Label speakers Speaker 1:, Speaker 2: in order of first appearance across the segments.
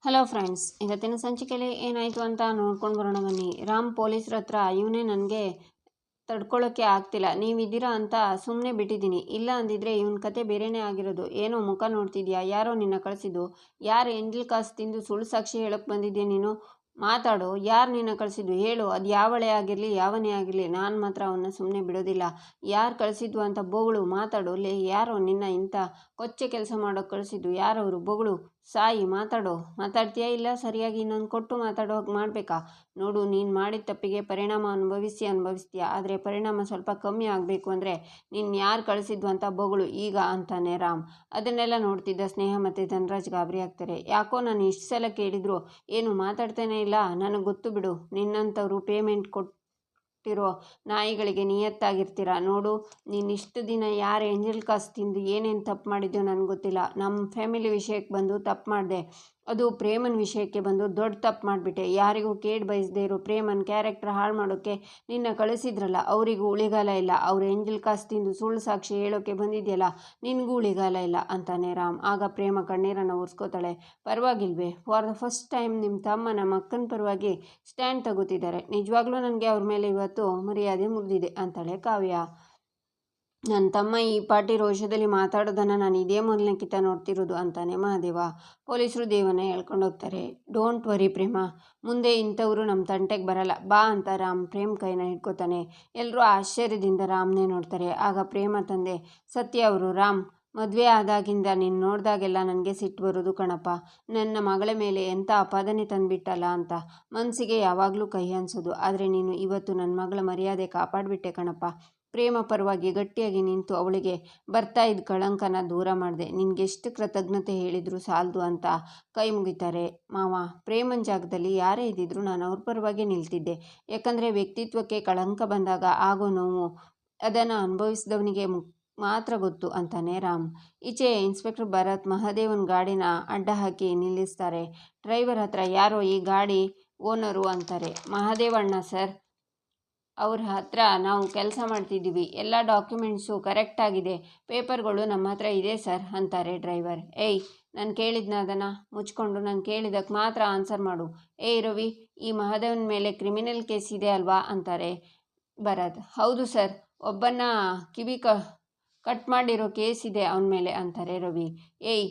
Speaker 1: Hello friends, ಇವತ್ತಿನ ಸಂಚಿಕೆಯಲ್ಲಿ ಏನಾಯಿತು ಅಂತ ನೋಡ್ಕೊಂಡು ಬರೋಣ ಬನ್ನಿ. ರಾಮ್ ಪೊಲೀಸ್ರ ಹತ್ರ ಇವನೇ ನನಗೆ ತಡ್ಕೊಳ್ಳೋಕ್ಕೆ ಆಗ್ತಿಲ್ಲ, ನೀವಿದ್ದೀರಾ ಅಂತ ಸುಮ್ಮನೆ ಬಿಟ್ಟಿದ್ದೀನಿ, ಇಲ್ಲ ಅಂದಿದ್ರೆ ಇವನ ಕತೆ ಬೇರೆಯೇ ಆಗಿರೋದು. ಏನೋ ಮುಖ ನೋಡ್ತಿದ್ಯಾ? ಯಾರೋ ನಿನ್ನ ಕಳಿಸಿದ್ದು? ಯಾರು ಎಂಜಲ್ ಕಾಸು ತಿಂದು ಸುಳ್ಳು ಸಾಕ್ಷಿ ಹೇಳೋಕ್ಕೆ ಬಂದಿದ್ಯಾ ನೀನು? ಮಾತಾಡು, ಯಾರು ನಿನ್ನ ಕಳಿಸಿದ್ದು ಹೇಳು. ಅದು ಯಾವಳೇ ಆಗಿರಲಿ ಯಾವನೇ ಆಗಿರಲಿ, ನಾನು ಮಾತ್ರ ಅವನ್ನ ಸುಮ್ಮನೆ ಬಿಡೋದಿಲ್ಲ. ಯಾರು ಕಳಿಸಿದ್ದು ಅಂತ ಬೊಗಳು, ಮಾತಾಡು. ಯಾರೋ ನಿನ್ನ ಇಂಥ ಕೊಚ್ಚೆ ಕೆಲಸ ಮಾಡೋಕ್ಕೆ ಕಳಿಸಿದ್ದು? ಯಾರವರು? ಬೊಗಳು, ಸಾಯಿ, ಮಾತಾಡೋ. ಮಾತಾಡ್ತೀಯಾ ಇಲ್ಲ ಸರಿಯಾಗಿ ಇನ್ನೊಂದು ಕೊಟ್ಟು ಮಾತಾಡೋ ಹಾಗೆ ಮಾಡಬೇಕಾ? ನೋಡು, ನೀನು ಮಾಡಿದ ತಪ್ಪಿಗೆ ಪರಿಣಾಮ ಅನುಭವಿಸ್ತೀಯ. ಆದರೆ ಪರಿಣಾಮ ಸ್ವಲ್ಪ ಕಮ್ಮಿ ಆಗಬೇಕು ಅಂದರೆ ನೀನು ಯಾರು ಕಳಿಸಿದ್ದು ಅಂತ ಬೊಗಳು ಈಗ ಅಂತಾನೆ ರಾಮ್. ಅದನ್ನೆಲ್ಲ ನೋಡ್ತಿದ್ದ ಸ್ನೇಹ ಮತ್ತು ಧನರಾಜ್ ಗಾಬರಿ ಆಗ್ತಾರೆ. ಯಾಕೋ ನಾನು ಇಷ್ಟು ಸಲ ಕೇಳಿದ್ರು ಏನು ಮಾತಾಡ್ತಾನೆ ಇಲ್ಲ. ನನಗೆ ಗೊತ್ತು ಬಿಡು, ನಿನ್ನಂಥವ್ರು ಪೇಮೆಂಟ್ ಕೊಟ್ಟಿರೋ ನಾಯಿಗಳಿಗೆ ನಿಯತ್ತಾಗಿರ್ತೀರ. ನೋಡು, ನೀನು ಇಷ್ಟು ದಿನ ಯಾರು ಎಂಜಲ್ ಕಾಸು ತಿಂದು ಏನೇನು ತಪ್ಪು ಮಾಡಿದ್ಯೋ ನನಗೆ ಗೊತ್ತಿಲ್ಲ. ನಮ್ಮ ಫ್ಯಾಮಿಲಿ ವಿಷಯಕ್ಕೆ ಬಂದು ತಪ್ಪು ಮಾಡಿದೆ, ಅದು ಪ್ರೇಮನ ವಿಷಯಕ್ಕೆ ಬಂದು ದೊಡ್ಡ ತಪ್ಪು ಮಾಡಿಬಿಟ್ಟೆ. ಯಾರಿಗೂ ಕೇಡು ಬಯಸದೇ ಇರೋ ಪ್ರೇಮನ ಕ್ಯಾರೆಕ್ಟರ್ ಹಾಳು ಮಾಡೋಕ್ಕೆ ನಿನ್ನ ಕಳಿಸಿದ್ರಲ್ಲ, ಅವರಿಗೂ ಉಳಿಗಾಲ ಇಲ್ಲ. ಅವ್ರು ಎಂಜಲ್ ಕಾಸು ತಿಂದು ಸುಳ್ಳು ಸಾಕ್ಷಿ ಹೇಳೋಕ್ಕೆ ಬಂದಿದೆಯಲ್ಲ, ನಿನಗೂ ಉಳಿಗಾಲ ಇಲ್ಲ ಅಂತಾನೆ ರಾಮ್. ಆಗ ಪ್ರೇಮ ಕಣ್ಣೀರನ್ನು ಒರೆಸ್ಕೋತಾಳೆ. ಪರವಾಗಿಲ್ವೇ, ಫಾರ್ ದ ಫಸ್ಟ್ ಟೈಮ್ ನಿಮ್ಮ ತಮ್ಮ ನಮ್ಮ ಅಕ್ಕನ ಪರವಾಗಿ ಸ್ಟ್ಯಾಂಡ್ ತಗೋತಿದ್ದಾರೆ. ನಿಜವಾಗ್ಲೂ ನನಗೆ ಅವ್ರ ಮೇಲೆ ಇವತ್ತು ಮರ್ಯಾದೆ ಮುರಿದಿದೆ ಅಂತಾಳೆ ಕಾವ್ಯ. ನನ್ನ ತಮ್ಮ ಈ ಪಾಟಿ ರೋಷದಲ್ಲಿ ಮಾತಾಡೋದನ್ನು ನಾನು ಇದೇ ಮೊದಲನೇ ಕಿತ್ತ ನೋಡ್ತಿರೋದು ಅಂತಾನೆ ಮಹಾದೇವ. ಪೊಲೀಸರು ದೇವನ ಹೇಳ್ಕೊಂಡು ಹೋಗ್ತಾರೆ. ಡೋಂಟ್ ವರಿ ಪ್ರೇಮ, ಮುಂದೆ ಇಂಥವ್ರು ನಮ್ಮ ತಂಟೆಗೆ ಬರಲ್ಲ, ಬಾ ಅಂತ ರಾಮ್ ಪ್ರೇಮ್ ಕೈನ ಹಿಡ್ಕೋತಾನೆ. ಎಲ್ಲರೂ ಆಶ್ಚರ್ಯದಿಂದ ರಾಮ್ನೇ ನೋಡ್ತಾರೆ. ಆಗ ಪ್ರೇಮ ತಂದೆ ಸತ್ಯ ಅವರು, ರಾಮ್, ಮದುವೆ ಆದಾಗಿಂದ ನೀನು ನೋಡಿದಾಗೆಲ್ಲ ನನಗೆ ಸಿಟ್ಟು ಬರೋದು ಕಣಪ್ಪ. ನನ್ನ ಮಗಳ ಮೇಲೆ ಎಂಥ ಅಪಾದನೆ ತಂದುಬಿಟ್ಟಲ್ಲ ಅಂತ ಮನಸ್ಸಿಗೆ ಯಾವಾಗಲೂ ಕೈ ಅನಿಸೋದು. ಆದರೆ ನೀನು ಇವತ್ತು ನನ್ನ ಮಗಳ ಮರ್ಯಾದೆ ಕಾಪಾಡಿಬಿಟ್ಟೆ ಕಣಪ್ಪ. ಪ್ರೇಮ ಪರವಾಗಿ ಗಟ್ಟಿಯಾಗಿ ನಿಂತು ಅವಳಿಗೆ ಬರ್ತಾ ಇದ್ದ ಕಳಂಕನ ದೂರ ಮಾಡಿದೆ. ನಿನಗೆಷ್ಟು ಕೃತಜ್ಞತೆ ಹೇಳಿದ್ರು ಸಾಲದು ಅಂತ ಕೈ ಮುಗಿತಾರೆ. ಮಾವ, ಪ್ರೇಮನ ಜಾಗದಲ್ಲಿ ಯಾರೇ ಇದ್ದಿದ್ರು ನಾನು ಅವ್ರ ಪರವಾಗಿ ನಿಲ್ತಿದ್ದೆ. ಯಾಕಂದರೆ ವ್ಯಕ್ತಿತ್ವಕ್ಕೆ ಕಳಂಕ ಬಂದಾಗ ಆಗೋ ನೋವು ಅದನ್ನು ಅನುಭವಿಸಿದವನಿಗೆ ಮಾತ್ರ ಗೊತ್ತು ಅಂತಾನೆ ರಾಮ್. ಈಚೆ ಇನ್ಸ್ಪೆಕ್ಟರ್ ಭರತ್ ಮಹಾದೇವನ ಗಾಡಿನ ಅಡ್ಡ ಹಾಕಿ ನಿಲ್ಲಿಸ್ತಾರೆ. ಡ್ರೈವರ್ ಹತ್ರ ಯಾರೋ ಈ ಗಾಡಿ ಓನರು ಅಂತಾರೆ. ಮಹಾದೇವಣ್ಣ ಸರ್, ಅವ್ರ ಹತ್ರ ನಾವು ಕೆಲಸ ಮಾಡ್ತಿದ್ದೀವಿ, ಎಲ್ಲ ಡಾಕ್ಯುಮೆಂಟ್ಸು ಕರೆಕ್ಟಾಗಿದೆ, ಪೇಪರ್ಗಳು ನಮ್ಮ ಹತ್ರ ಇದೆ ಸರ್ ಅಂತಾರೆ ಡ್ರೈವರ್. ಏಯ್, ನಾನು ಕೇಳಿದ್ನ ಅದನ್ನು ಮುಚ್ಕೊಂಡು ನಾನು ಕೇಳಿದ್ದಕ್ಕೆ ಮಾತ್ರ ಆನ್ಸರ್ ಮಾಡು. ಏಯ್ ರವಿ, ಈ ಮಹಾದೇವನ ಮೇಲೆ ಕ್ರಿಮಿನಲ್ ಕೇಸ್ ಇದೆ ಅಲ್ವಾ ಅಂತಾರೆ ಭರತ್. ಹೌದು ಸರ್, ಒಬ್ಬನ ಕಿವಿ ಕಟ್ ಮಾಡಿರೋ ಕೇಸ್ ಇದೆ ಅವನ ಮೇಲೆ ಅಂತಾರೆ ರವಿ. ಏಯ್,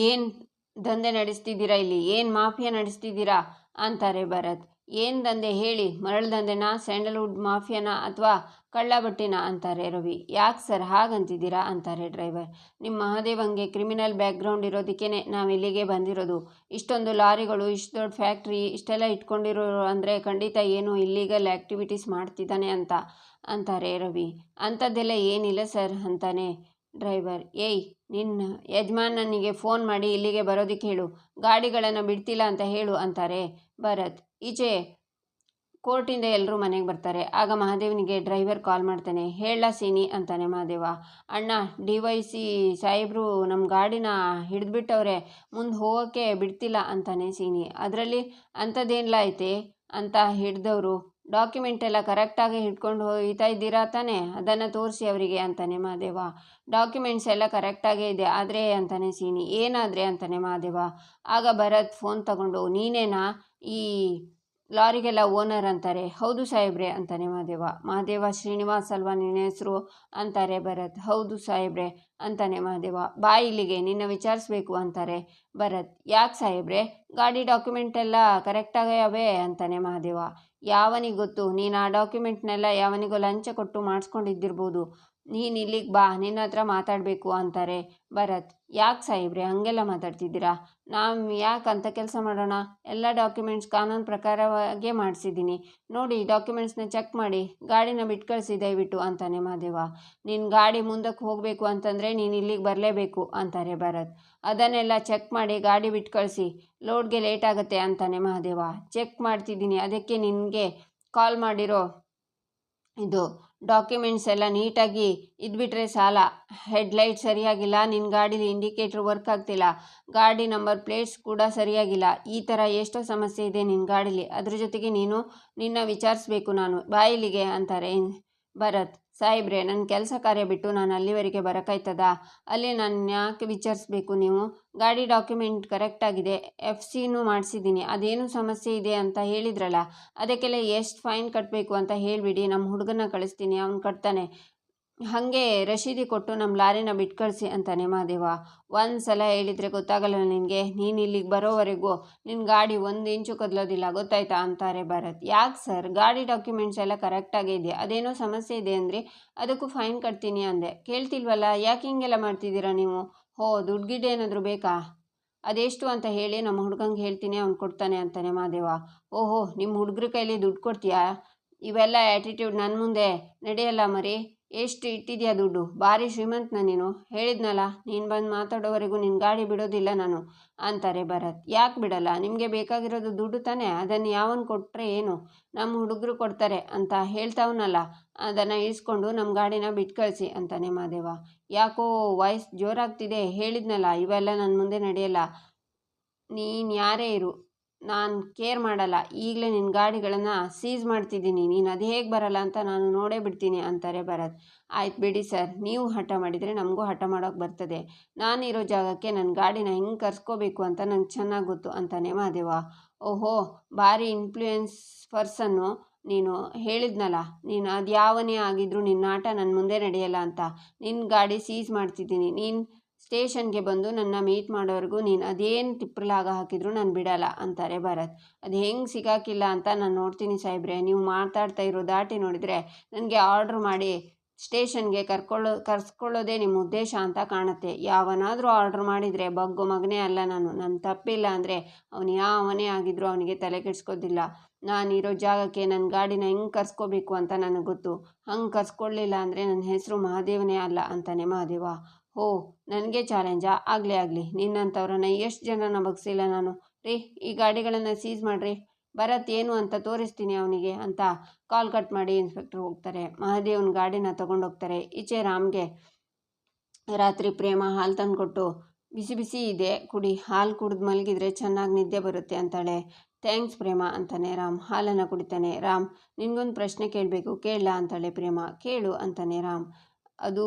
Speaker 1: ಏನು ದಂಧೆ ನಡೆಸ್ತಿದ್ದೀರಾ ಇಲ್ಲಿ? ಏನು ಮಾಫಿಯಾ ನಡೆಸ್ತಿದ್ದೀರಾ ಅಂತಾರೆ ಭರತ್. ಏನು ದಂಧೆ ಹೇಳಿ? ಮರಳು ದಂಧೆನಾ, ಸ್ಯಾಂಡಲ್ವುಡ್ ಮಾಫಿಯಾನಾ ಅಥವಾ ಕಳ್ಳಬಟ್ಟಿನ ಅಂತಾರೆ ರವಿ. ಯಾಕೆ ಸರ್ ಹಾಗಂತಿದ್ದೀರಾ ಅಂತಾರೆ ಡ್ರೈವರ್. ನಿಮ್ಮ ಮಹಾದೇವಂಗೆ ಕ್ರಿಮಿನಲ್ ಬ್ಯಾಕ್ಗ್ರೌಂಡ್ ಇರೋದಕ್ಕೇ ನಾವು ಇಲ್ಲಿಗೆ ಬಂದಿರೋದು. ಇಷ್ಟೊಂದು ಲಾರಿಗಳು, ಇಷ್ಟು ದೊಡ್ಡ ಫ್ಯಾಕ್ಟ್ರಿ, ಇಷ್ಟೆಲ್ಲ ಇಟ್ಕೊಂಡಿರೋರು ಅಂದರೆ ಖಂಡಿತ ಏನೋ ಇಲ್ಲೀಗಲ್ ಆ್ಯಕ್ಟಿವಿಟೀಸ್ ಮಾಡ್ತಿದ್ದಾನೆ ಅಂತ ಅಂತಾರೆ ರವಿ. ಅಂಥದ್ದೆಲ್ಲ ಏನಿಲ್ಲ ಸರ್ ಅಂತಾನೆ ಡ್ರೈವರ್. ಏಯ್, ನಿನ್ನ ಯಜಮಾನನಿಗೆ ಫೋನ್ ಮಾಡಿ ಇಲ್ಲಿಗೆ ಬರೋದಕ್ಕೆ ಹೇಳು, ಗಾಡಿಗಳನ್ನು ಬಿಡ್ತಿಲ್ಲ ಅಂತ ಹೇಳು ಅಂತಾರೆ ಭರತ್. ಈಚೆ ಕೋರ್ಟಿಂದ ಎಲ್ಲರೂ ಮನೆಗೆ ಬರ್ತಾರೆ. ಆಗ ಮಹಾದೇವನಿಗೆ ಡ್ರೈವರ್ ಕಾಲ್ ಮಾಡ್ತಾನೆ. ಹೇಳ ಸೀನಿ ಅಂತಾನೆ ಮಹಾದೇವ. ಅಣ್ಣ, DYC ಸಾಹೇಬರು ನಮ್ಮ ಗಾಡಿನ ಹಿಡಿದ್ಬಿಟ್ಟವ್ರೆ, ಮುಂದೆ ಹೋಗೋಕ್ಕೆ ಬಿಡ್ತಿಲ್ಲ ಅಂತಾನೆ ಸೀನಿ. ಅದರಲ್ಲಿ ಅಂಥದ್ದೇನಿಲ್ಲ ಐತೆ ಅಂತ ಹಿಡ್ದವರು? ಡಾಕ್ಯುಮೆಂಟ್ ಎಲ್ಲ ಕರೆಕ್ಟಾಗಿ ಹಿಡ್ಕೊಂಡು ಹೋಗ್ತಾ ಇದ್ದೀರಾ ತಾನೇ, ಅದನ್ನು ತೋರಿಸಿ ಅವರಿಗೆ ಅಂತಾನೆ ಮಹಾದೇವ. ಡಾಕ್ಯುಮೆಂಟ್ಸ್ ಎಲ್ಲ ಕರೆಕ್ಟಾಗೇ ಇದೆ, ಆದರೆ ಅಂತಾನೆ ಸೀನಿ. ಏನಾದರೆ ಅಂತಾನೆ ಮಹಾದೇವ. ಆಗ ಭರತ್ ಫೋನ್ ತಗೊಂಡು, ನೀನೇನಾ ಈ ಲಾರಿಗೆಲ್ಲ ಓನರ್ ಅಂತಾರೆ. ಹೌದು ಸಾಹೇಬ್ರೆ ಅಂತಾನೆ ಮಹಾದೇವ. ಮಹಾದೇವ, ಶ್ರೀನಿವಾಸ್ ಅಲ್ವಾ ನಿನ್ನ ಹೆಸರು ಅಂತಾರೆ ಭರತ್. ಹೌದು ಸಾಹೇಬ್ರೆ ಅಂತಾನೆ ಮಹಾದೇವ. ಬಾ ಇಲ್ಲಿಗೆ, ನಿನ್ನ ವಿಚಾರಿಸ್ಬೇಕು ಅಂತಾರೆ ಭರತ್. ಯಾಕೆ ಸಾಹೇಬ್ರೆ? ಗಾಡಿ ಡಾಕ್ಯುಮೆಂಟ್ ಎಲ್ಲ ಕರೆಕ್ಟಾಗವೆ ಅಂತಾನೆ ಮಹಾದೇವ. ಯಾವನಿಗೆ ಗೊತ್ತು, ನೀನು ಆ ಡಾಕ್ಯುಮೆಂಟ್ನೆಲ್ಲ ಯಾವನಿಗೋ ಲಂಚ ಕೊಟ್ಟು ಮಾಡಿಸ್ಕೊಂಡಿದ್ದಿರ್ಬೋದು. ನೀನು ಇಲ್ಲಿಗೆ ಬಾ, ನಿನ್ನ ಹತ್ರ ಮಾತಾಡಬೇಕು ಅಂತಾರೆ ಭರತ್. ಯಾಕೆ ಸಾಹೇಬ್ರೆ ಹಾಗೆಲ್ಲ ಮಾತಾಡ್ತಿದ್ದೀರಾ? ನಾವು ಯಾಕೆ ಅಂಥ ಕೆಲಸ ಮಾಡೋಣ? ಎಲ್ಲ ಡಾಕ್ಯುಮೆಂಟ್ಸ್ ಕಾನೂನು ಪ್ರಕಾರವಾಗೇ ಮಾಡಿಸಿದ್ದೀನಿ. ನೋಡಿ, ಡಾಕ್ಯುಮೆಂಟ್ಸ್ನ ಚೆಕ್ ಮಾಡಿ, ಗಾಡಿನ ಬಿಟ್ಟು ಕಳಿಸಿ ದಯವಿಟ್ಟು ಅಂತಾನೆ ಮಹಾದೇವ. ನಿನ್ನ ಗಾಡಿ ಮುಂದಕ್ಕೆ ಹೋಗಬೇಕು ಅಂತಂದರೆ ನೀನು ಇಲ್ಲಿಗೆ ಬರಲೇಬೇಕು ಅಂತಾರೆ ಭರತ್. ಅದನ್ನೆಲ್ಲ ಚೆಕ್ ಮಾಡಿ ಗಾಡಿ ಬಿಟ್ಟು ಕಳಿಸಿ, ಲೋಡ್ಗೆ ಲೇಟ್ ಆಗುತ್ತೆ ಅಂತಾನೆ ಮಹಾದೇವ. ಚೆಕ್ ಮಾಡ್ತಿದ್ದೀನಿ, ಅದಕ್ಕೆ ನಿನಗೆ ಕಾಲ್ ಮಾಡಿರೋ. ಇದು ಡಾಕ್ಯುಮೆಂಟ್ಸ್ ಎಲ್ಲ ನೀಟಾಗಿ ಇದ್ಬಿಟ್ರೆ ಸಾಲ. ಹೆಡ್ಲೈಟ್ ಸರಿಯಾಗಿಲ್ಲ, ನಿನ್ನ ಗಾಡೀಲಿ ಇಂಡಿಕೇಟ್ರ್ ವರ್ಕ್ ಆಗ್ತಿಲ್ಲ, ಗಾಡಿ ನಂಬರ್ ಪ್ಲೇಟ್ಸ್ ಕೂಡ ಸರಿಯಾಗಿಲ್ಲ, ಈ ಥರ ಎಷ್ಟೋ ಸಮಸ್ಯೆ ಇದೆ ನಿನ್ನ ಗಾಡೀಲಿ. ಅದ್ರ ಜೊತೆಗೆ ನಿನ್ನ ವಿಚಾರಿಸ್ಬೇಕು ನಾನು. ಬಾಯಿಲಿಗೆ ಅಂತಾರೆ ಭರತ್. ಸಾಹೇಬ್ರೆ, ನನ್ನ ಕೆಲಸ ಕಾರ್ಯ ಬಿಟ್ಟು ನಾನು ಅಲ್ಲಿವರೆಗೆ ಬರೋಕ್ಕಾಯ್ತದ? ಅಲ್ಲಿ ನಾನು ಯಾಕೆ ವಿಚಾರಿಸ್ಬೇಕು? ನೀವು ಗಾಡಿ ಡಾಕ್ಯುಮೆಂಟ್ ಕರೆಕ್ಟಾಗಿದೆ, FC ಮಾಡಿಸಿದ್ದೀನಿ, ಅದೇನು ಸಮಸ್ಯೆ ಇದೆ ಅಂತ ಹೇಳಿದ್ರಲ್ಲ, ಅದಕ್ಕೆಲ್ಲ ಎಷ್ಟು ಫೈನ್ ಕಟ್ಟಬೇಕು ಅಂತ ಹೇಳಿಬಿಡಿ, ನಮ್ಮ ಹುಡುಗನ ಕಳಿಸ್ತೀನಿ, ಅವ್ನು ಕಟ್ತಾನೆ. ಹಾಗೆ ರಶೀದಿ ಕೊಟ್ಟು ನಮ್ಮ ಲಾರಿನ ಬಿಟ್ಟು ಕಳಿಸಿ ಅಂತಾನೆ ಮಹಾದೇವ. ಒಂದು ಸಲ ಹೇಳಿದರೆ ಗೊತ್ತಾಗಲ್ಲ ನಿನಗೆ? ನೀನು ಇಲ್ಲಿಗೆ ಬರೋವರೆಗೂ ನಿನ್ನ ಗಾಡಿ 1 ಇಂಚು ಕದಲೋದಿಲ್ಲ, ಗೊತ್ತಾಯ್ತಾ ಅಂತಾರೆ ಭರತ್. ಯಾಕೆ ಸರ್, ಗಾಡಿ ಡಾಕ್ಯುಮೆಂಟ್ಸ್ ಎಲ್ಲ ಕರೆಕ್ಟಾಗೇ ಇದೆ, ಅದೇನೋ ಸಮಸ್ಯೆ ಇದೆ ಅಂದರೆ ಅದಕ್ಕೂ ಫೈನ್ ಕಟ್ತೀನಿ ಅಂದೆ. ಕೇಳ್ತಿಲ್ವಲ್ಲ, ಯಾಕೆ ಹಿಂಗೆಲ್ಲ ಮಾಡ್ತಿದ್ದೀರಾ ನೀವು? ದುಡ್ಡು ಗಿಡ್ಡು ಏನಾದರೂ ಬೇಕಾ? ಅದೆಷ್ಟು ಅಂತ ಹೇಳಿ ನಮ್ಮ ಹುಡುಗಂಗೆ ಹೇಳ್ತೀನಿ, ಅವ್ನು ಕೊಡ್ತಾನೆ ಅಂತಾನೆ ಮಹಾದೇವ. ನಿಮ್ಮ ಹುಡುಗ್ರ ಕೈಲಿ ದುಡ್ಡು ಕೊಡ್ತೀಯಾ? ಇವೆಲ್ಲ ಆ್ಯಟಿಟ್ಯೂಡ್ ನನ್ನ ಮುಂದೆ ನಡೆಯಲ್ಲ ಮರಿ. ಎಷ್ಟು ಇಟ್ಟಿದ್ಯಾ ದುಡ್ಡು? ಭಾರಿ ಶ್ರೀಮಂತನ ನೀನು. ಹೇಳಿದ್ನಲ್ಲ, ನೀನು ಬಂದು ಮಾತಾಡೋವರೆಗೂ ನಿನ್ನ ಗಾಡಿ ಬಿಡೋದಿಲ್ಲ ನಾನು ಅಂತಾರೆ ಭರತ್. ಯಾಕೆ ಬಿಡಲ್ಲ? ನಿಮಗೆ ಬೇಕಾಗಿರೋದು ದುಡ್ಡು ತಾನೇ, ಅದನ್ನು ಯಾವನು ಕೊಟ್ಟರೆ ಏನು? ನಮ್ಮ ಹುಡುಗರು ಕೊಡ್ತಾರೆ ಅಂತ ಹೇಳ್ತಾವನಲ್ಲ, ಅದನ್ನು ಇಳಿಸ್ಕೊಂಡು ನಮ್ಮ ಗಾಡಿನ ಬಿಟ್ಟು ಕಳಿಸಿ ಅಂತಾನೆ ಮಹಾದೇವ. ಯಾಕೋ ವಾಯ್ಸ್ ಜೋರಾಗ್ತಿದೆ? ಹೇಳಿದ್ನಲ್ಲ, ಇವೆಲ್ಲ ನನ್ನ ಮುಂದೆ ನಡೆಯಲ್ಲ. ನೀನು ಯಾರೇ ಇರು, ನಾನು ಕೇರ್ ಮಾಡಲ್ಲ. ಈಗಲೇ ನಿನ್ನ ಗಾಡಿಗಳನ್ನು ಸೀಸ್ ಮಾಡ್ತಿದ್ದೀನಿ, ನೀನು ಅದು ಹೇಗೆ ಬರಲ್ಲ ಅಂತ ನಾನು ನೋಡೇ ಬಿಡ್ತೀನಿ ಅಂತಾರೆ ಭರತ್. ಆಯ್ತು ಬಿಡಿ ಸರ್, ನೀವು ಹಠ ಮಾಡಿದರೆ ನಮಗೂ ಹಠ ಮಾಡೋಕ್ಕೆ ಬರ್ತದೆ. ನಾನಿರೋ ಜಾಗಕ್ಕೆ ನನ್ನ ಗಾಡಿನ ಹೆಂಗೆ ಕರ್ಸ್ಕೋಬೇಕು ಅಂತ ನಂಗೆ ಚೆನ್ನಾಗಿ ಗೊತ್ತು ಅಂತಾನೆ ಮಹಾದೇವ. ಭಾರಿ ಇನ್ಫ್ಲೂಯೆನ್ಸ್ ಪರ್ಸನ್ನು ನೀನು. ಹೇಳಿದ್ನಲ್ಲ, ನೀನು ಅದು ಯಾವನೇ ಆಗಿದ್ರೂ ನಿನ್ನ ಆಟ ನನ್ನ ಮುಂದೆ ನಡೆಯಲ್ಲ ಅಂತ. ನಿನ್ನ ಗಾಡಿ ಸೀಸ್ ಮಾಡ್ತಿದ್ದೀನಿ, ನೀನು ಸ್ಟೇಷನ್ಗೆ ಬಂದು ನನ್ನ ಮೀಟ್ ಮಾಡೋವರೆಗೂ ನೀನು ಅದೇನು ತಿಪ್ಪಲಾಗ ಹಾಕಿದ್ರು ನಾನು ಬಿಡಲ್ಲ ಅಂತಾರೆ ಭರತ್. ಅದು ಹೆಂಗೆ ಸಿಗಾಕಿಲ್ಲ ಅಂತ ನಾನು ನೋಡ್ತೀನಿ ಸಾಹೇಬ್ರೆ. ನೀವು ಮಾತಾಡ್ತಾ ಇರೋ ದಾಟಿ ನೋಡಿದರೆ ನನಗೆ ಆರ್ಡ್ರ್ ಮಾಡಿ ಸ್ಟೇಷನ್ಗೆ ಕರ್ಸ್ಕೊಳ್ಳೋದೇ ನಿಮ್ಮ ಉದ್ದೇಶ ಅಂತ ಕಾಣುತ್ತೆ. ಯಾವನಾದರೂ ಆರ್ಡ್ರ್ ಮಾಡಿದರೆ ಬಗ್ಗೋ ಮಗನೇ ಅಲ್ಲ ನಾನು. ನನ್ನ ತಪ್ಪಿಲ್ಲ ಅಂದರೆ ಅವನು ಯಾವನೇ ಆಗಿದ್ರೂ ಅವನಿಗೆ ತಲೆ ಕೆಡಿಸ್ಕೋದಿಲ್ಲ. ನಾನಿರೋ ಜಾಗಕ್ಕೆ ನನ್ನ ಗಾಡಿನ ಹೆಂಗೆ ಕರ್ಸ್ಕೋಬೇಕು ಅಂತ ನನಗೆ ಗೊತ್ತು. ಹಂಗೆ ಕರ್ಸ್ಕೊಳ್ಳಿಲ್ಲ ಅಂದರೆ ನನ್ನ ಹೆಸರು ಮಹಾದೇವನೇ ಅಲ್ಲ ಅಂತಾನೆ ಮಹಾದೇವ. ನನಗೆ ಚಾಲೆಂಜಾ? ಆಗಲಿ, ನಿನ್ನಂಥವ್ರನ್ನ ಎಷ್ಟು ಜನನ ಬಗ್ಸಿಲ್ಲ ನಾನು. ರೀ, ಈ ಗಾಡಿಗಳನ್ನು ಸೀಸ್ ಮಾಡಿರಿ, ಭರತ್ ಏನು ಅಂತ ತೋರಿಸ್ತೀನಿ ಅವನಿಗೆ ಅಂತ ಕಾಲ್ ಕಟ್ ಮಾಡಿ ಇನ್ಸ್ಪೆಕ್ಟರ್ ಹೋಗ್ತಾರೆ. ಮಹಾದೇವನ ಗಾಡಿನ ತೊಗೊಂಡೋಗ್ತಾರೆ. ಈಚೆ ರಾಮ್ಗೆ ರಾತ್ರಿ ಪ್ರೇಮ ಹಾಲು ತಂದುಕೊಟ್ಟು, ಬಿಸಿ ಬಿಸಿ ಇದೆ ಕುಡಿ, ಹಾಲು ಕುಡಿದು ಮಲಗಿದ್ರೆ ಚೆನ್ನಾಗಿ ನಿದ್ದೆ ಬರುತ್ತೆ ಅಂತಾಳೆ. ಥ್ಯಾಂಕ್ಸ್ ಪ್ರೇಮ ಅಂತಾನೆ ರಾಮ್. ಹಾಲನ್ನು ಕುಡಿತಾನೆ. ರಾಮ್, ನಿನಗೊಂದು ಪ್ರಶ್ನೆ ಕೇಳಬೇಕು, ಕೇಳಲ್ಲ ಅಂತಾಳೆ ಪ್ರೇಮ. ಕೇಳು ಅಂತಾನೆ ರಾಮ್. ಅದು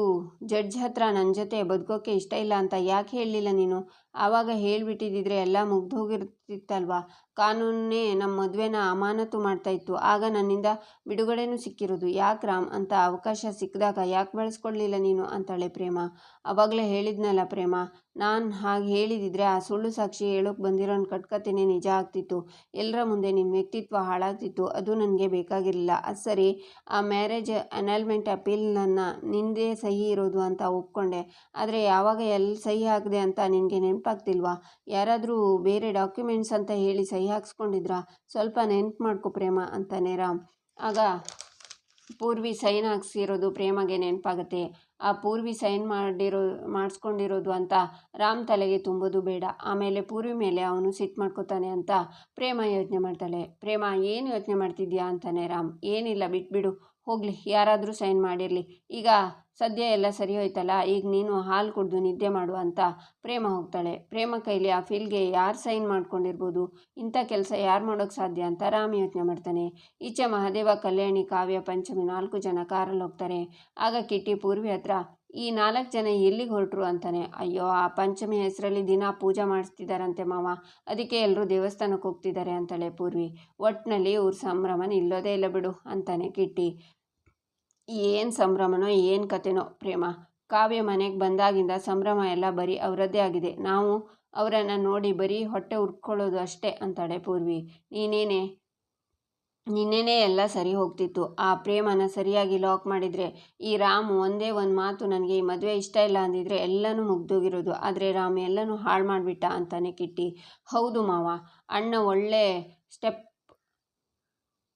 Speaker 1: ಜಡ್ಜ್ ಹತ್ರ ನನ್ನ ಜೊತೆ ಬದುಕೋಕ್ಕೆ ಇಷ್ಟ ಇಲ್ಲ ಅಂತ ಯಾಕೆ ಹೇಳಲಿಲ್ಲ ನೀನು? ಆವಾಗ ಹೇಳಿಬಿಟ್ಟಿದ್ದಿದ್ರೆ ಎಲ್ಲ ಮುಗ್ದೋಗಿರ್ತಿತ್ತಲ್ವಾ? ಕಾನೂನೇ ನಮ್ಮ ಮದುವೆನ ಅಮಾನತು ಮಾಡ್ತಾಯಿತ್ತು, ಆಗ ನನ್ನಿಂದ ಬಿಡುಗಡೆನೂ ಸಿಕ್ಕಿರೋದು. ಯಾಕೆ ರಾಮ್ ಅಂತ ಅವಕಾಶ ಸಿಕ್ಕಿದಾಗ ಯಾಕೆ ಬಳಸ್ಕೊಳ್ಳಲಿಲ್ಲ ನೀನು ಅಂತಾಳೆ ಪ್ರೇಮ. ಆವಾಗಲೇ ಹೇಳಿದ್ನಲ್ಲ ಪ್ರೇಮ, ನಾನು ಹಾಗೆ ಹೇಳಿದಿದ್ರೆ ಆ ಸುಳ್ಳು ಸಾಕ್ಷಿ ಹೇಳೋಕೆ ಬಂದಿರೋನ ಕಟ್ಕತೆನೇ ನಿಜ ಆಗ್ತಿತ್ತು. ಎಲ್ಲರ ಮುಂದೆ ನಿನ್ನ ವ್ಯಕ್ತಿತ್ವ ಹಾಳಾಗ್ತಿತ್ತು. ಅದು ನನಗೆ ಬೇಕಾಗಿರಲಿಲ್ಲ. ಅದು ಸರಿ, ಆ ಮ್ಯಾರೇಜ್ ಅನಲ್ಮೆಂಟ್ ಅಪೀಲ್ನ ನಿಂದೇ ಸಹಿ ಇರೋದು ಅಂತ ಒಪ್ಕೊಂಡೆ, ಆದರೆ ಯಾವಾಗ ಎಲ್ಲಿ ಸಹಿ ಹಾಕಿದೆ ಅಂತ ನಿನಗೆ ನೆನಪಾಗ್ತಿಲ್ವಾ? ಯಾರಾದರೂ ಬೇರೆ ಡಾಕ್ಯುಮೆಂಟ್ಸ್ ಅಂತ ಹೇಳಿ ಸಹಿ ಹಾಕ್ಸ್ಕೊಂಡಿದ್ರಾ? ಸ್ವಲ್ಪ ನೆನ್ಪು ಮಾಡ್ಕೊ ಪ್ರೇಮ ಅಂತಾನೆ ರಾಮ್. ಆಗ ಪೂರ್ವಿ ಸೈನ್ ಹಾಕ್ಸಿರೋದು ಪ್ರೇಮಗೆ ನೆನಪಾಗತ್ತೆ. ಆ ಪೂರ್ವಿ ಸೈನ್ ಮಾಡಿಸ್ಕೊಂಡಿರೋದು ಅಂತ ರಾಮ್ ತಲೆಗೆ ತುಂಬೋದು ಬೇಡ. ಆಮೇಲೆ ಪೂರ್ವಿ ಮೇಲೆ ಅವನು ಸಿಟ್ಟು ಮಾಡ್ಕೋತಾನೆ ಅಂತ ಪ್ರೇಮ ಯೋಚನೆ ಮಾಡ್ತಾಳೆ. ಪ್ರೇಮ, ಏನು ಯೋಚನೆ ಮಾಡ್ತಿದ್ಯಾ ಅಂತಾನೆ ರಾಮ್. ಏನಿಲ್ಲ, ಬಿಟ್ಬಿಡು, ಹೋಗಲಿ, ಯಾರಾದರೂ ಸೈನ್ ಮಾಡಿರಲಿ. ಈಗ ಸದ್ಯ ಎಲ್ಲ ಸರಿ ಹೋಯ್ತಲ್ಲ, ಈಗ ನೀನು ಹಾಲು ಕುಡಿದು ನಿದ್ದೆ ಮಾಡು ಅಂತ ಪ್ರೇಮ ಹೋಗ್ತಾಳೆ. ಪ್ರೇಮ ಕೈಲಿ ಆ ಫೀಲ್ಗೆ ಯಾರು ಸೈನ್ ಮಾಡ್ಕೊಂಡಿರ್ಬೋದು? ಇಂಥ ಕೆಲಸ ಯಾರು ಮಾಡೋಕ್ಕೆ ಸಾಧ್ಯ ಅಂತ ರಾಮ್ ಯೋಚನೆ ಮಾಡ್ತಾನೆ. ಈಚೆ ಮಹಾದೇವ, ಕಲ್ಯಾಣಿ, ಕಾವ್ಯ, ಪಂಚಮಿ 4 ಜನ ಕಾರಲ್ಲಿ ಹೋಗ್ತಾರೆ. ಆಗ ಕಿಟ್ಟಿ ಪೂರ್ವಿ ಹತ್ರ, ಈ 4 ಜನ ಎಲ್ಲಿಗೆ ಹೊರಟರು ಅಂತಾನೆ. ಅಯ್ಯೋ, ಆ ಪಂಚಮಿ ಹೆಸರಲ್ಲಿ ದಿನ ಪೂಜೆ ಮಾಡಿಸ್ತಿದ್ದಾರಂತೆ ಮಾವ, ಅದಕ್ಕೆ ಎಲ್ಲರೂ ದೇವಸ್ಥಾನಕ್ಕೆ ಹೋಗ್ತಿದ್ದಾರೆ ಅಂತಾಳೆ ಪೂರ್ವಿ. ಒಟ್ಟಿನಲ್ಲಿ ಇವ್ರ ಸಂಭ್ರಮ ನಿಲ್ಲೋದೇ ಇಲ್ಲ ಬಿಡು ಅಂತಾನೆ ಕಿಟ್ಟಿ. ಏನು ಸಂಭ್ರಮನೋ ಏನು ಕತೆನೋ ಪ್ರೇಮ. ಕಾವ್ಯ ಮನೆಗೆ ಬಂದಾಗಿಂದ ಸಂಭ್ರಮ ಎಲ್ಲ ಬರೀ ಅವರದ್ದೇ ಆಗಿದೆ. ನಾವು ಅವರನ್ನು ನೋಡಿ ಬರೀ ಹೊಟ್ಟೆ ಉರ್ಕೊಳ್ಳೋದು ಅಷ್ಟೇ ಅಂತಾಳೆ ಪೂರ್ವಿ. ನಿನ್ನೆನೇ ಎಲ್ಲ ಸರಿ ಹೋಗ್ತಿತ್ತು. ಆ ಪ್ರೇಮನ ಸರಿಯಾಗಿ ಲಾಕ್ ಮಾಡಿದರೆ, ಈ ರಾಮ್ ಒಂದೇ ಒಂದು ಮಾತು ನನಗೆ ಈ ಮದುವೆ ಇಷ್ಟ ಇಲ್ಲ ಅಂದಿದ್ರೆ ಎಲ್ಲನೂ ಮುಗ್ದೋಗಿರೋದು. ಆದರೆ ರಾಮ್ ಎಲ್ಲನೂ ಹಾಳು ಮಾಡಿಬಿಟ್ಟ ಅಂತಾನೆ ಕಿಟ್ಟಿ. ಹೌದು ಮಾವ, ಅಣ್ಣ ಒಳ್ಳೆ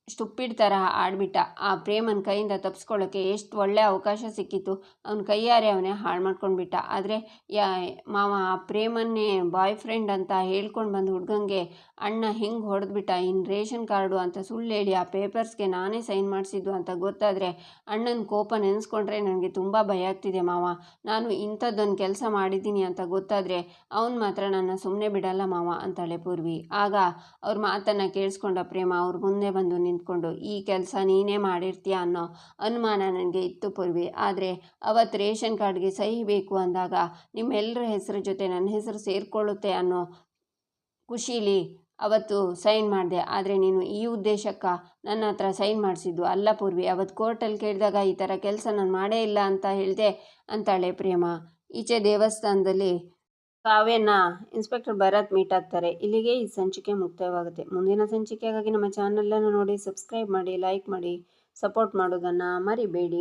Speaker 1: ಸ್ಟುಪಿಡ್ ತರಹ ಆಡ್ಬಿಟ್ಟ. ಆ ಪ್ರೇಮನ ಕೈಯಿಂದ ತಪ್ಪಿಸ್ಕೊಳ್ಳೋಕ್ಕೆ ಎಷ್ಟು ಒಳ್ಳೆ ಅವಕಾಶ ಸಿಕ್ಕಿತ್ತು. ಅವನ ಕೈಯಾರೆ ಅವನೇ ಹಾಳು ಮಾಡ್ಕೊಂಡ್ಬಿಟ್ಟ. ಆದರೆ ಮಾವ, ಆ ಪ್ರೇಮನ್ನೇ ಬಾಯ್ ಫ್ರೆಂಡ್ ಅಂತ ಹೇಳ್ಕೊಂಡು ಬಂದು ಹುಡುಗಂಗೆ ಅಣ್ಣ ಹಿಂಗೆ ಹೊಡೆದ್ಬಿಟ್ಟ. ಇನ್ನು ರೇಷನ್ ಕಾರ್ಡು ಅಂತ ಸುಳ್ಳು ಹೇಳಿ ಆ ಪೇಪರ್ಸ್ಗೆ ನಾನೇ ಸೈನ್ ಮಾಡಿಸಿದ್ದು ಅಂತ ಗೊತ್ತಾದರೆ ಅಣ್ಣನ ಕೋಪ ನೆನೆಸ್ಕೊಂಡ್ರೆ ನನಗೆ ತುಂಬ ಭಯ ಆಗ್ತಿದೆ ಮಾವ. ನಾನು ಇಂಥದ್ದೊಂದು ಕೆಲಸ ಮಾಡಿದ್ದೀನಿ ಅಂತ ಗೊತ್ತಾದರೆ ಅವನು ಮಾತ್ರ ನನ್ನ ಸುಮ್ಮನೆ ಬಿಡಲ್ಲ ಮಾವ ಅಂತಾಳೆ ಪೂರ್ವಿ. ಆಗ ಅವ್ರ ಮಾತನ್ನು ಕೇಳಿಸ್ಕೊಂಡ ಪ್ರೇಮ ಅವ್ರ ಮುಂದೆ ಬಂದು ನಿಂತು ನಿಂತ್ಕೊಂಡು ಈ ಕೆಲಸ ನೀನೇ ಮಾಡಿರ್ತೀಯ ಅನ್ನೋ ಅನುಮಾನ ನನಗೆ ಇತ್ತು ಪೂರ್ವಿ. ಆದರೆ ಅವತ್ತು ರೇಷನ್ ಕಾರ್ಡ್ಗೆ ಸಹಿ ಬೇಕು ಅಂದಾಗ ನಿಮ್ಮೆಲ್ಲರ ಹೆಸರು ಜೊತೆ ನನ್ನ ಹೆಸರು ಸೇರಿಕೊಳ್ಳುತ್ತೆ ಅನ್ನೋ ಖುಷೀಲಿ ಅವತ್ತು ಸೈನ್ ಮಾಡಿದೆ. ಆದರೆ ನೀನು ಈ ಉದ್ದೇಶಕ್ಕೆ ನನ್ನ ಹತ್ರ ಸೈನ್ ಮಾಡಿಸಿದ್ದು ಅಲ್ಲ ಪೂರ್ವಿ. ಅವತ್ತು ಕೋರ್ಟಲ್ಲಿ ಕೇಳಿದಾಗ ಈ ಥರ ಕೆಲಸ ನಾನು ಮಾಡೇ ಇಲ್ಲ ಅಂತ ಹೇಳಿದೆ ಅಂತಾಳೆ ಪ್ರೇಮ. ಈಚೆ ದೇವಸ್ಥಾನದಲ್ಲಿ ಕಾವ್ಯನ ಇನ್ಸ್ಪೆಕ್ಟರ್ ಭರತ್ ಮೀಟ್ ಆಗ್ತಾರೆ. ಇಲ್ಲಿಗೆ ಈ ಸಂಚಿಕೆ ಮುಕ್ತಾಯವಾಗುತ್ತೆ. ಮುಂದಿನ ಸಂಚಿಕೆಗಾಗಿ ನಮ್ಮ ಚಾನಲನ್ನು ನೋಡಿ ಸಬ್ಸ್ಕ್ರೈಬ್ ಮಾಡಿ, ಲೈಕ್ ಮಾಡಿ, ಸಪೋರ್ಟ್ ಮಾಡೋದನ್ನು ಮರಿಬೇಡಿ.